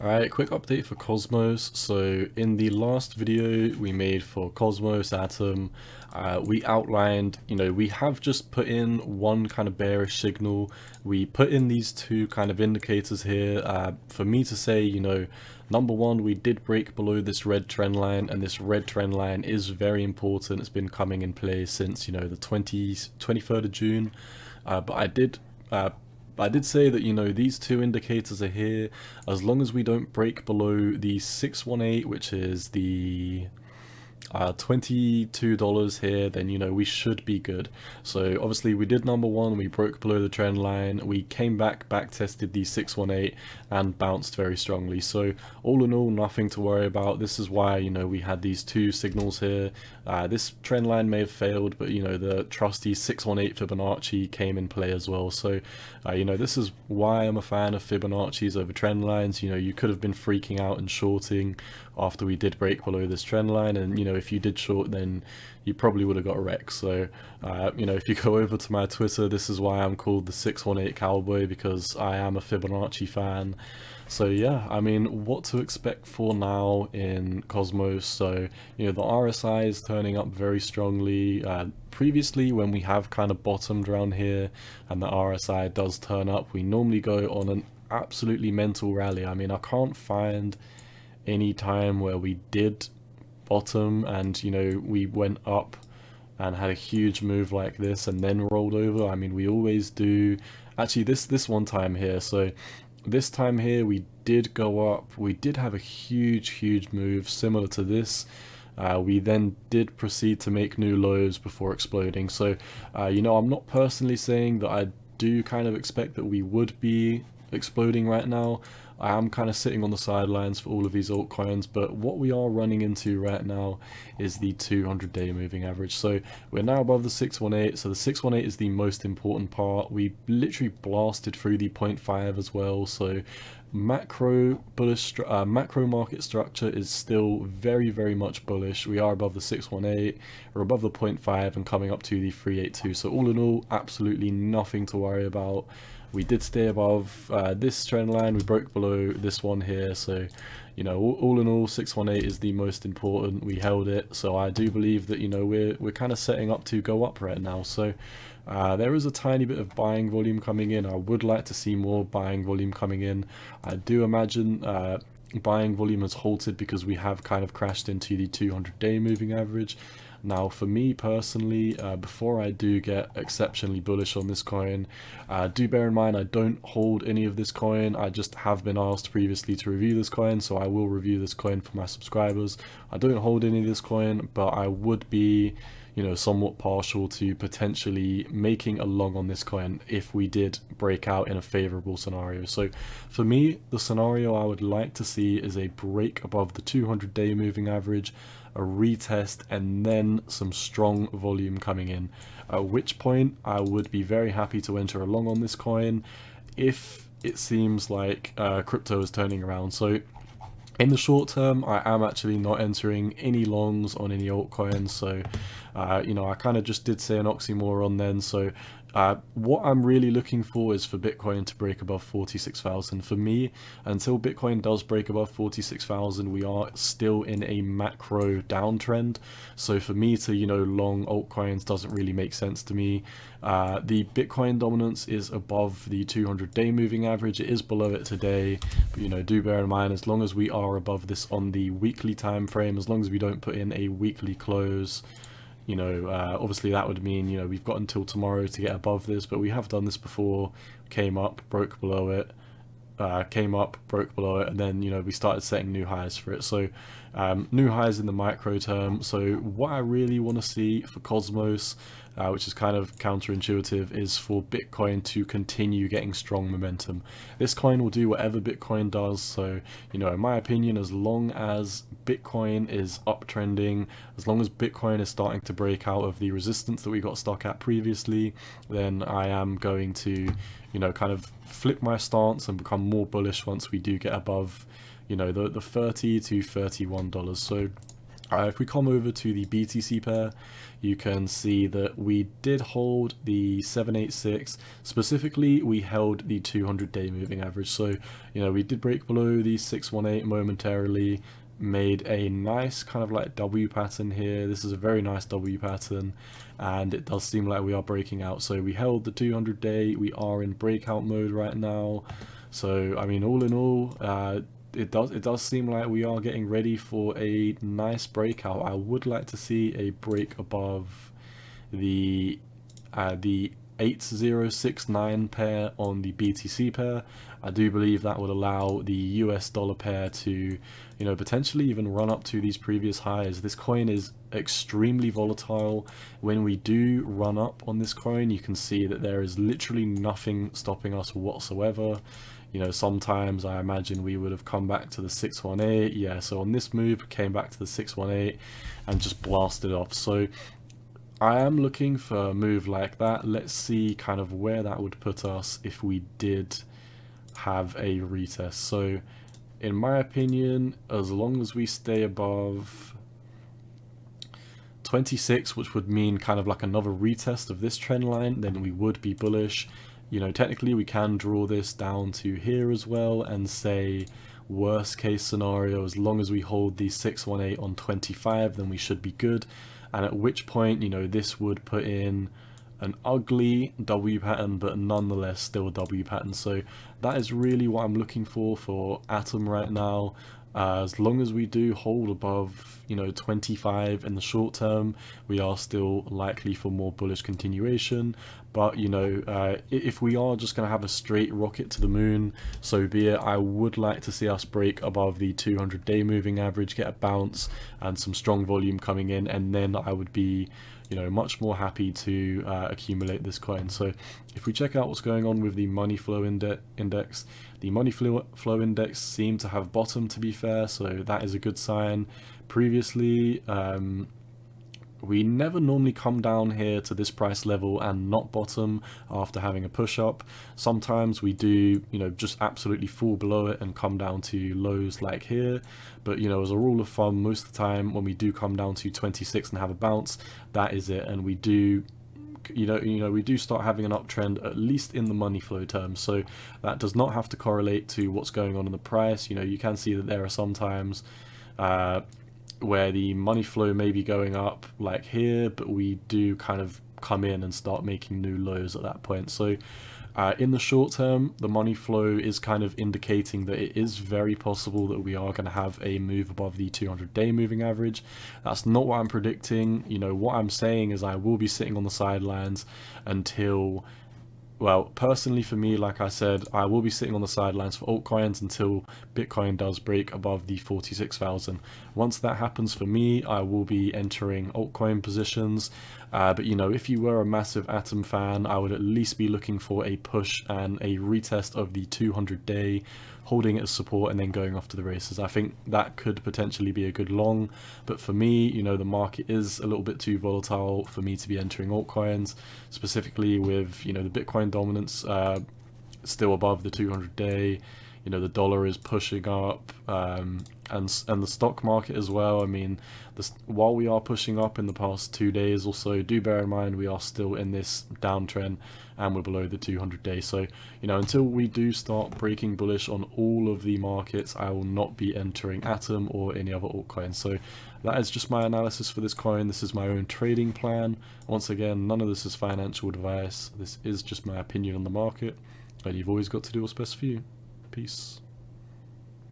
Alright, quick update for Cosmos. So in the last video we made for Cosmos Atom, we outlined, we have just put in one kind of bearish signal. We put in these two kind of indicators here for me to say, number one, we did break below this red trend line, and this red trend line is very important. It's been coming in play since, the 23rd of June. But I did say that, these two indicators are here. As long as we don't break below the 618, which is the $22 here, then we should be good. So obviously we did number one, we broke below the trend line, we came back tested the 618 and bounced very strongly. So all in all, nothing to worry about. This is why we had these two signals here. This trend line may have failed, but the trusty 618 Fibonacci came in play as well. So this is why I'm a fan of Fibonacci's over trend lines. You could have been freaking out and shorting after we did break below this trend line, and if you did short, then you probably would have got a wreck. So if you go over to my Twitter, this is why I'm called the 618 Cowboy, because I am a Fibonacci fan. So yeah, I mean, what to expect for now in Cosmos. So the RSI is turning up very strongly. Previously, when we have kind of bottomed around here and the RSI does turn up, we normally go on an absolutely mental rally. I mean, I can't find any time where we did bottom and we went up and had a huge move like this and then rolled over. I mean, we always do. Actually, this one time here, so this time here we did go up, we did have a huge move similar to this. We then did proceed to make new lows before exploding. So I'm not personally saying that I do kind of expect that we would be exploding right now. I am kind of sitting on the sidelines for all of these altcoins, but what we are running into right now is the 200-day moving average. So we're now above the 618, so the 618 is the most important part. We literally blasted through the 0.5 as well, so macro market structure is still very much bullish. We are above the 618, we're above the 0.5 and coming up to the 382. So all in all, absolutely nothing to worry about. We did stay above this trend line, we broke below this one here, so all in all, 618 is the most important. We held it, so I do believe that we're kind of setting up to go up right now. So there is a tiny bit of buying volume coming in. I would like to see more buying volume coming in. I do imagine buying volume has halted because we have kind of crashed into the 200-day moving average. Now, for me personally, before I do get exceptionally bullish on this coin, do bear in mind I don't hold any of this coin. I just have been asked previously to review this coin, so I will review this coin for my subscribers. I don't hold any of this coin, but I would be somewhat partial to potentially making a long on this coin if we did break out in a favorable scenario. So for me, the scenario I would like to see is a break above the 200-day moving average, a retest, and then some strong volume coming in, at which point I would be very happy to enter a long on this coin if it seems like crypto is turning around. So in the short term, I am actually not entering any longs on any altcoins. So I kind of just did say an oxymoron then. So what I'm really looking for is for Bitcoin to break above 46,000. For me, until Bitcoin does break above 46,000, we are still in a macro downtrend. So for me to, long altcoins doesn't really make sense to me. The Bitcoin dominance is above the 200-day moving average. It is below it today, but do bear in mind, as long as we are above this on the weekly time frame, as long as we don't put in a weekly close, obviously that would mean, we've got until tomorrow to get above this, but we have done this before, came up, broke below it, came up, broke below it, and then, we started setting new highs for it. So new highs in the micro term. So what I really want to see for Cosmos, which is kind of counterintuitive, is for Bitcoin to continue getting strong momentum. This coin will do whatever Bitcoin does. So, in my opinion, as long as Bitcoin is uptrending, as long as Bitcoin is starting to break out of the resistance that we got stuck at previously, then I am going to, kind of flip my stance and become more bullish once we do get above, the $30 to $31. So If we come over to the BTC pair, you can see that we did hold the 786. Specifically, we held the 200-day moving average. So, we did break below the 618 momentarily, made a nice kind of like W pattern here. This is a very nice W pattern, and it does seem like we are breaking out. So we held the 200-day. We are in breakout mode right now. So, I mean, all in all, it does seem like we are getting ready for a nice breakout. I would like to see a break above the 8069 pair on the BTC pair. I do believe that would allow the US dollar pair to, potentially even run up to these previous highs. This coin is extremely volatile. When we do run up on this coin, you can see that there is literally nothing stopping us whatsoever. Sometimes I imagine we would have come back to the 618. Yeah, so on this move, came back to the 618 and just blasted off. So I am looking for a move like that. Let's see kind of where that would put us if we did have a retest. So in my opinion, as long as we stay above 26, which would mean kind of like another retest of this trend line, then we would be bullish. Technically we can draw this down to here as well and say worst case scenario, as long as we hold the 618 on 25, then we should be good. And at which point, this would put in an ugly W pattern, but nonetheless still a W pattern. So that is really what I'm looking for Atom right now. As long as we do hold above 25 in the short term, we are still likely for more bullish continuation. But if we are just going to have a straight rocket to the moon, so be it. I would like to see us break above the 200-day moving average, get a bounce and some strong volume coming in, and then I would be much more happy to accumulate this coin. So if we check out what's going on with the money flow index, the money flow index seemed to have bottomed, to be fair, so that is a good sign. Previously, we never normally come down here to this price level and not bottom after having a push up. Sometimes we do, just absolutely fall below it and come down to lows like here. But, as a rule of thumb, most of the time when we do come down to 26 and have a bounce, that is it. And we do, we do start having an uptrend, at least in the money flow terms. So that does not have to correlate to what's going on in the price. You can see that there are some times where the money flow may be going up like here, but we do kind of come in and start making new lows at that point. So in the short term, the money flow is kind of indicating that it is very possible that we are going to have a move above the 200-day moving average. That's not what I'm predicting. What I'm saying is I will be sitting on the sidelines until, well, personally for me, like I said, I will be sitting on the sidelines for altcoins until Bitcoin does break above the 46,000. Once that happens for me, I will be entering altcoin positions. But if you were a massive Atom fan, I would at least be looking for a push and a retest of the 200-day, holding it as support and then going off to the races. I think that could potentially be a good long, but for me, the market is a little bit too volatile for me to be entering altcoins, specifically with, the Bitcoin dominance still above the 200-day. The dollar is pushing up, and the stock market as well. I mean, while we are pushing up in the past 2 days or so, do bear in mind we are still in this downtrend and we're below the 200-day. So, until we do start breaking bullish on all of the markets, I will not be entering Atom or any other altcoin. So that is just my analysis for this coin. This is my own trading plan. Once again, none of this is financial advice. This is just my opinion on the market, and you've always got to do what's best for you. Peace.